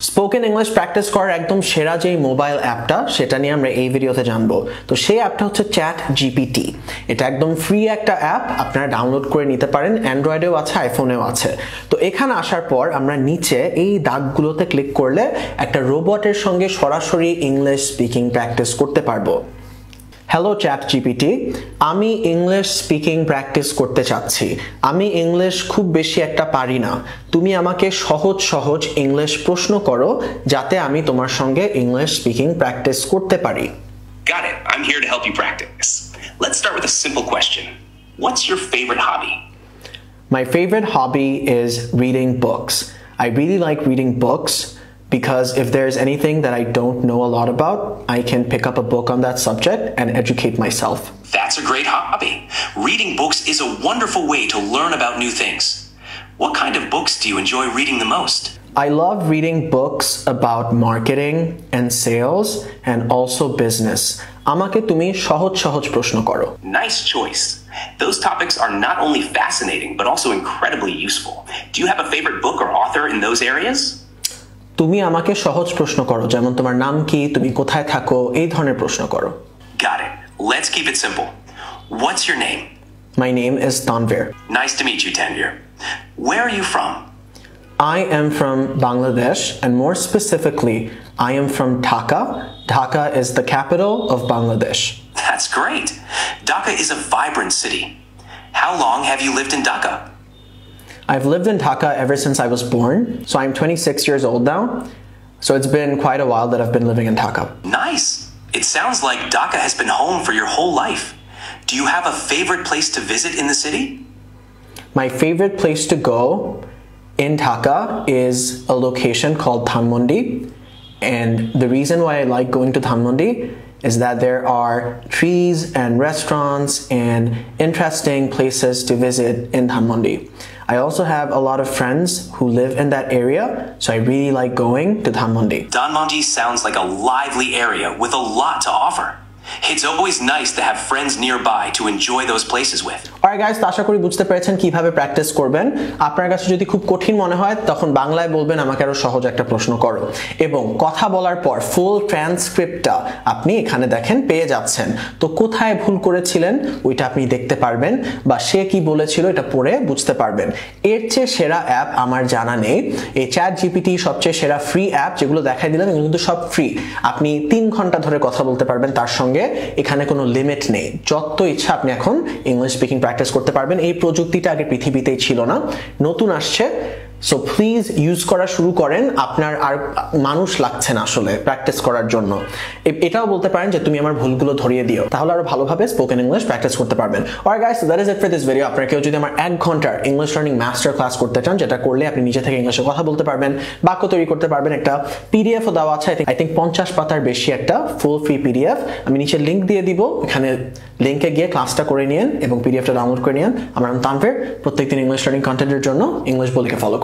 Spoken English practice করার একদম সেরা যেই মোবাইল অ্যাপটা সেটা নিয়ে আমরা এই ভিডিওতে জানবো। তো সেই অ্যাপটা হচ্ছে চ্যাট জিপিটি। এটা একদম ফ্রি একটা অ্যাপ, আপনারা ডাউনলোড করে নিতে পারেন। অ্যান্ড্রয়েডেও আছে, আইফোনেও আছে। তো এখানে আসার পর আমরা নিচে এই দাগগুলোতে ক্লিক করলে একটা রোবটের সঙ্গে সরাসরি ইংলিশ স্পিকিং প্র্যাকটিস করতে পারবো। হ্যালো চ্যাট জিপিটি, আমি ইংলিশ স্পিকিং প্র্যাকটিস করতে চাচ্ছি। আমি ইংলিশ খুব বেশি একটা পারি না। তুমি আমাকে সহজ সহজ ইংলিশ প্রশ্ন করো যাতে আমি তোমার সঙ্গে ইংলিশ স্পিকিং প্র্যাকটিস করতে পারি। Got it. I'm here to help you practice. Let's start with a simple question. What's your favorite hobby? My favorite hobby is reading books. I really like reading books because if there's anything that I don't know a lot about, I can pick up a book on that subject and educate myself. That's a great hobby. Reading books is a wonderful way to learn about new things. What kind of books do you enjoy reading the most? I love reading books about marketing and sales and also business. আমাকে তুমি সহজ সহজ প্রশ্ন করো। Nice choice. Those topics are not only fascinating but also incredibly useful. Do you have a favorite book or author in those areas? তুমি আমাকে সহজ প্রশ্ন করো, যেমন তোমার নাম কি, তুমি কোথায় থাকো, এই ধরনের প্রশ্ন করো। Got it. Let's keep it simple. What's your name? My name is Tanvir. Nice to meet you, Tanvir. Where are you from? I am from Bangladesh, and more specifically, I am from Dhaka. Dhaka is the capital of Bangladesh. That's great. Dhaka is a vibrant city. How long have you lived in Dhaka? I've lived in Dhaka ever since I was born, so I'm 26 years old now. So it's been quite a while that I've been living in Dhaka. Nice. It sounds like Dhaka has been home for your whole life. Do you have a favorite place to visit in the city? My favorite place to go in Dhaka is a location called Dhanmondi. And the reason why I like going to Dhanmondi is that there are trees and restaurants and interesting places to visit in Dhanmondi. I also have a lot of friends who live in that area, so I really like going to Dhanmondi. Dhanmondi sounds like a lively area with a lot to offer. It's always nice to have friends nearby to enjoy those places with. Alright guys, আশা করি বুঝতে পেরেছেন কিভাবে practice করবেন। আপনার কাছে যদি খুব কঠিন মনে হয় তখন বাংলায় বলবেন আমাকে আরো সহজ একটা প্রশ্ন করো, এবং কথা বলার পর ফুল ট্রান্সক্রিপ্টটা আপনি এখানে দেখেন পেয়ে যাচ্ছেন। তো কোথায় ভুল করেছিলেন ওইটা আপনি দেখতে পারবেন, বা সে কি বলেছিল এটা পড়ে বুঝতে পারবেন। এর চেয়ে সেরা অ্যাপ আমার জানা নেই। এই চ্যাট জিপিটি সবচেয়ে সেরা ফ্রি অ্যাপ, যেগুলো দেখাই দিলাম এগুলো কিন্তু সব ফ্রি। আপনি 3 ঘন্টা ধরে কথা বলতে পারবেন তার সঙ্গে। এখানে কোনো লিমিট নেই, যত ইচ্ছা আপনি এখন ইংলিশ স্পিকিং প্র্যাকটিস করতে পারবেন। এই প্রযুক্তিটা আগে পৃথিবীতেই ছিল না, নতুন আসছে। সো প্লিজ ইউজ করা শুরু করেন। আপনার আর মানুষ লাগছে না আসলে প্র্যাকটিস করার জন্য। এটাও বলতে পারেন যে তুমি আমার ভুলগুলো ধরিয়ে দিও, তাহলে আরো ভালোভাবে স্পোকেন ইংলিশ প্র্যাকটিস করতে পারবেন। Alright guys, that is it for this video. আপনারা কেউ যদি আমার 1 ঘন্টার ইংলিশ লার্নিং মাস্টার ক্লাস করতে চান, যেটা করলে আপনি নিজে থেকে ইংলিশে কথা বলতে পারবেন, বাক্য তৈরি করতে পারবেন, একটা পিডিএফও দেওয়া আছে। আই থিংক 50 পাতার বেশি একটা ফুল ফ্রি পিডিএফ। আমি নিচে লিংক দিয়ে দিব, এখানে লিংকে গিয়ে ক্লাসটা করে নিন এবং পিডিএফটা ডাউনলোড করে নিন। আমার নাম তানভীর। প্রত্যেকদিন ইংলিশ লার্নিং কন্টেন্টের জন্য ইংলিশ বলিকে ফলো করুন।